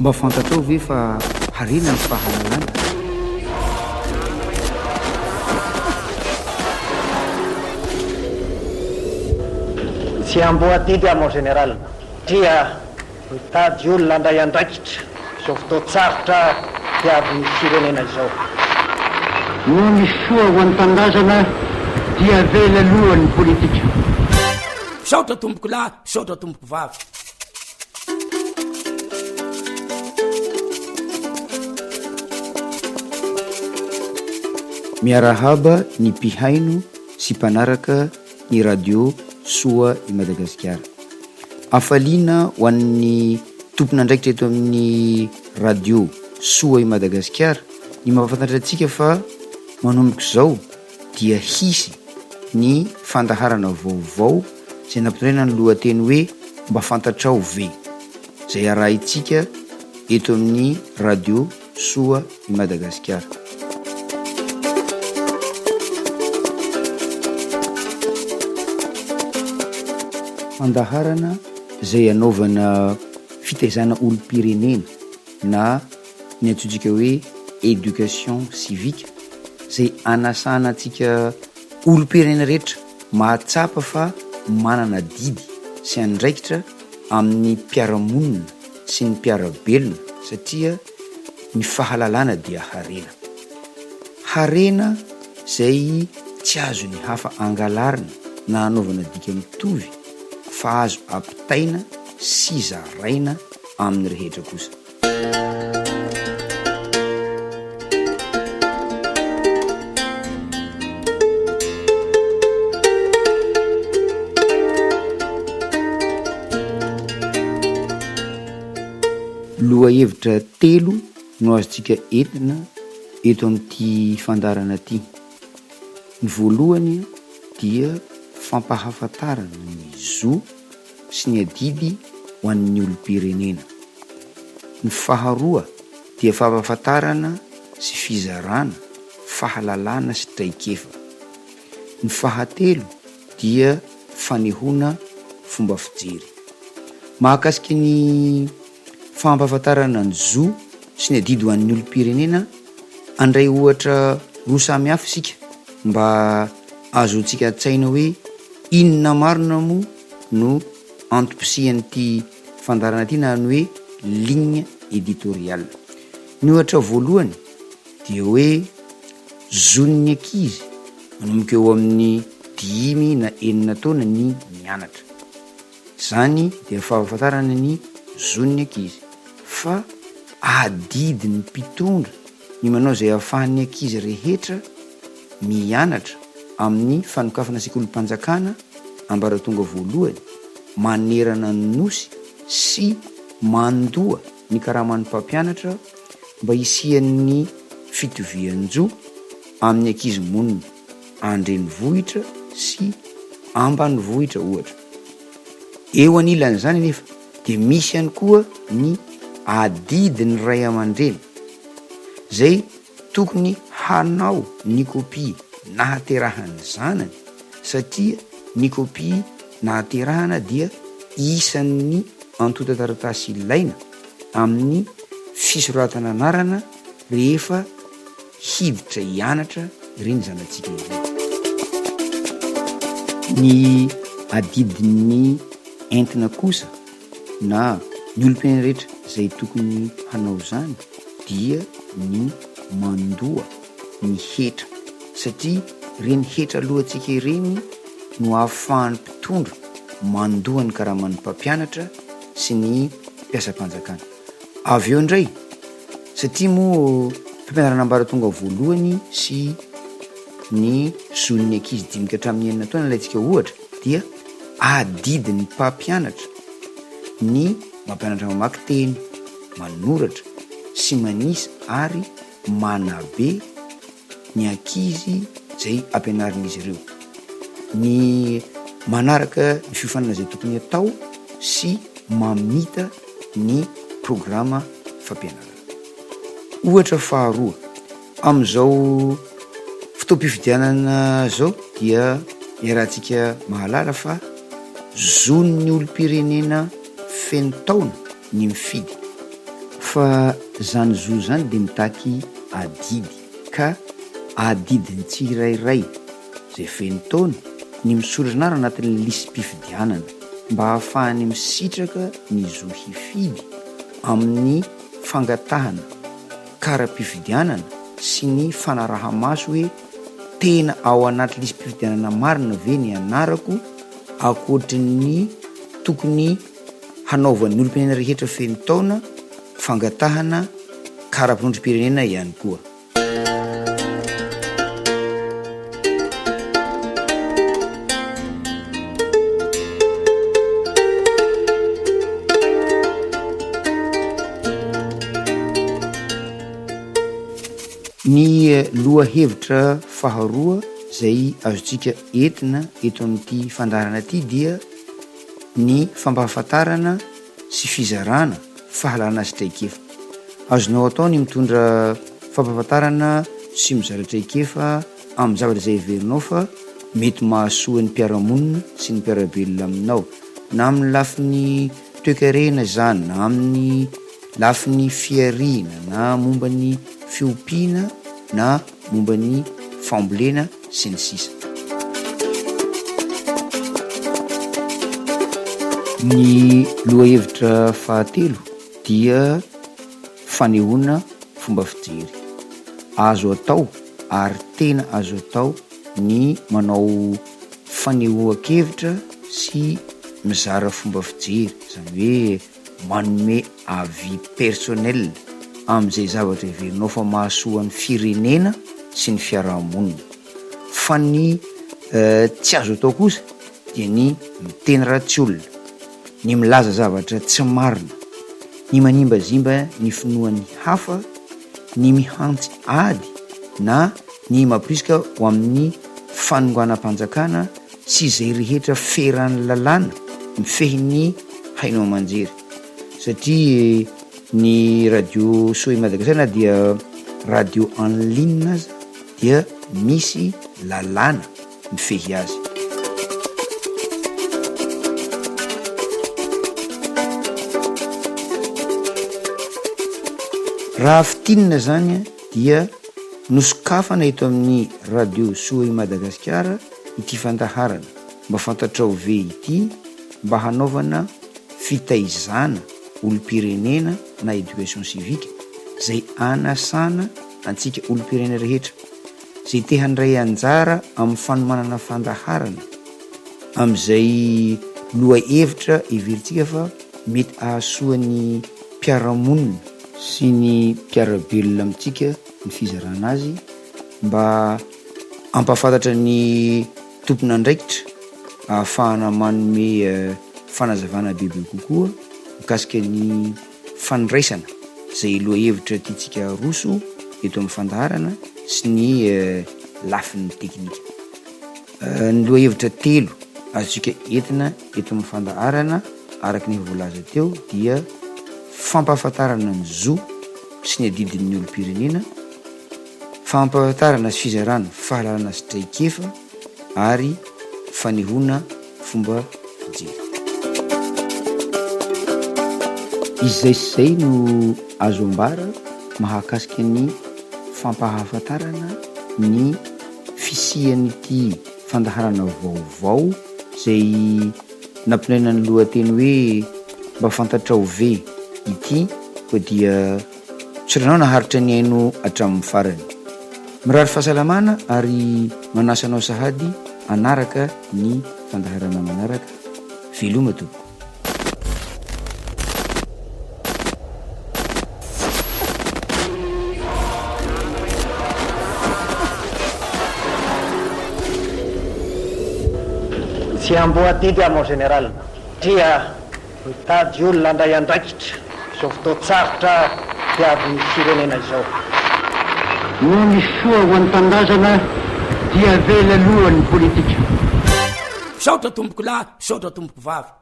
mba fantatrao ve fa harena ny fahalalana? Tsy amboadidy a mon général dia mitady olona andray andraikitra zao fotoatsarotra diavin'ny firenena izao. No misy soa ho an'ny tandazana dia vela lohan'ny politika. Saotra tomboko lahy, saotra tomboko vavy. Miarahaba ny mpihaino sy mpanaraka ny radio Soa i Madagasikara. Afaliana ho an'ny tompon'andraikitra eto amin'ny radio Soa i Madagasikara ny mampafantatra antsika fa manomboka izao dia hisy ny fandaharana vaovao izay nampitondraina ny lohateny hoe mba fantatrao ve, izay arahintsika eto amin'ny radio Soa i Madagasikara. Fandaharana izay anaovana fitaizana olom-pirenena na ny antsointsika hoe éducation civique, izay anasana antsika olom-pirenena rehetra mahatsapa fa manana didy sy andraikitra amin'ny mpiaramonina sy ny mpiarabelona satria ny fahalalana dia harena. Harena izay tsy azo ny hafa angalarina na anaovana dika mitovy fa azo ampitaina sy zaraina amin'ny rehetra kosa. Loha hevitra telo no azontsika entina eto amin'ity fandarana ity. Ny voalohany dia fampahafantarana ny zo sy ny adidy ho an'ny olom-pirenena. Ny faharoa dia fampahafantarana sy fizarana fahalalana sy traikefa. Ny fahatelo dia fanehoana fomba fijery. Mahakasika ny fampahafantarana ny zo sy ny adidy ho an'ny olom-pirenena, andray ohatra roa samy hafa isika mba azontsika an-tsaina hoe inona marina moa no antom-pisihan'ity fandarana ity na ny hoe ligne éditoriale. Ny ohatra voalohany dia hoe zon'ny ankizy manomboka eo amin'ny 5 na 9 taona ny mianatra. Zany dia fahafantarana ny zon'ny ankizy. Fa adidy ny mpitondra ny manao izay ahafahan'ny ankizy rehetra mianatra amin'ny fanokafana sekolim-panjakana ambaratonga voalohany, manerana ny nosy sy mandoa ny karaman'ny mpampianatra mba hisian'ny fitovian-jo amin'ny ankizy monina andrenivohitra sy ambanivohitra ohatra. Eo anilan'izany nefa dia misy ihany koa ny adidy ny ray aman-dreny izay tokony hanao ny kopia nahaterahan'ny zanany satria ny kopia nahaterahana dia isan'ny antota taratasy ilaina amin'ny fisoratana anarana rehefa hiditra hianatra ireny zanantsika ireny. Ny adidin'ny entina kosa na ny olom-pirenena rehetra izay tokony hanao zany dia ny mandoa ny hetra satria ireny hetra alohantsika ireny no ahafahan'ny mpitondra mandoa ny karaman'ny mpampianatra sy ny mpiasam-panjakana. Avy eo indray satria moa fampianarana ambaratonga voalohany sy ny zon'ny ankizy 5 hatramin'ny 9 taona ilayntsika ohatra dia adidin'ny mpampianatra ny mampianatra mamaky teny, manoratra sy manisa ary manabe ny ankizy izay ampianarin'izy ireo. Ny manaraka ny fiofanana izay tokony atao sy mamita ny programa fampianarana. Ohatra faharoa, amin'izao fotoam-pifidianana zao dia iarahantsika mahalala fa zon'ny olom-pirenena feno taona ny mifidy fa zany zo zany de mitaky adidy ka adidiny tsirairay zay feno taona ny misoraznaro anatin'ny lisy mpifidianana mba hahafahany misitraka ny zo hifidy amin'ny fangatahana kara-pifidianana sy ny fanarahamaso hoe tena ao anaty lisy mpifidianana marina ve ny anarako akoatry ny tokony hanaovan'ny olom-pirenena rehetra feno taona fangatahana kara-pindrom-pirenena ihany koa. Ny lohahevitra faharoa zay azotsika entina eto amin'ity fandarana ity dia ny fampahafantarana sy fizarana fahalana sy traikefa. Azonao atao ny mitondra fampahafantarana sy mizara traikefa amin'ny zavatra izay heverinao fa mety mahasoa ny mpiara-monina sy ny mpiara-belona aminao, na amin'ny lafiny toe-karena zany, na amin'ny lafiny fiarina, na momba ny fiompiana, na momba ny fambolena sy ny sisa. Ny lohahevitra fahatelo dia fanehoana fomba fijery. Azo atao ary tena azo atao ny manao fanehoan-kevitra sy mizara fomba fijery, zany hoe manome avis personnel amin'izay zavatra heverinao fa mahasoa ny firenena sy ny fiarahamonina. Fa ny tsy azo atao kosa dia ny miteny ratsy olona, ny milaza zavatra tsy marina, ny manimbazimba ny finoan'ny hafa, ny mihantsy ady na ny mampirisika ho amin'ny fanonganam-panjakana sy izay rehetra feran'ny lalàna mifehy ny hainao aman-jery. Satria ny radio Soy Madagasikara dia radio en ligne aza dia misy lalàna mifehy azy. Raha fitinina zany dia nosokafana eto amin'ny radio Soy Madagasikara ity fandaharana mba fantatrao ve ity, mba hanaovana fitaizana olom-pirenena na éducation civique zay anasana antsika olom-pirenena rehetra zay te handray anjara amin'ny fanomanana fandaharana amin'izay lohahevitra heverintsika fa mety ahasoa ny mpiara-monina sy ny mpiara-belona amintsika ny fizarana azy, mba ampahafantatra ny tompona andraikitra ahafahana manome fanazavana bebe kokoa mikasika ny fandraisana zay lohahevitra tiantsika roso eto amin'ny fandaharana sy ny lafin'ny teknika. Ny lohahevitra telo azontsika entina eto amin'ny fandaharana araka ny voalaza teo dia fampahafantarana ny zo sy ny adidin'ny olom-pirenena, fampahafantarana sy fizarana fahalalana sy traikefa ary fanehoana fomba fijery. Izay sy zay no azo ambara mahakasika ny fampahafantarana ny fisian'ity fandaharana vaovao zay nampinaina ny lohateny hoe mba fantatrao ve ity ko dia tsoranao naharitra ny aino hatramin'ny farany. Mirary fahasalamana ary manasanao sahady anaraka ny fandaharana manaraka. Veloma tompoko. Tsy amboadidy mon général dia mitady olona andray andraikitra zao fotoatsarotra tiavin'ny firenena izao. No misy soa ho an'ny tandazana dia vela alohan'ny politika. Saotra tomboko lahy, saotra tomboko vavy.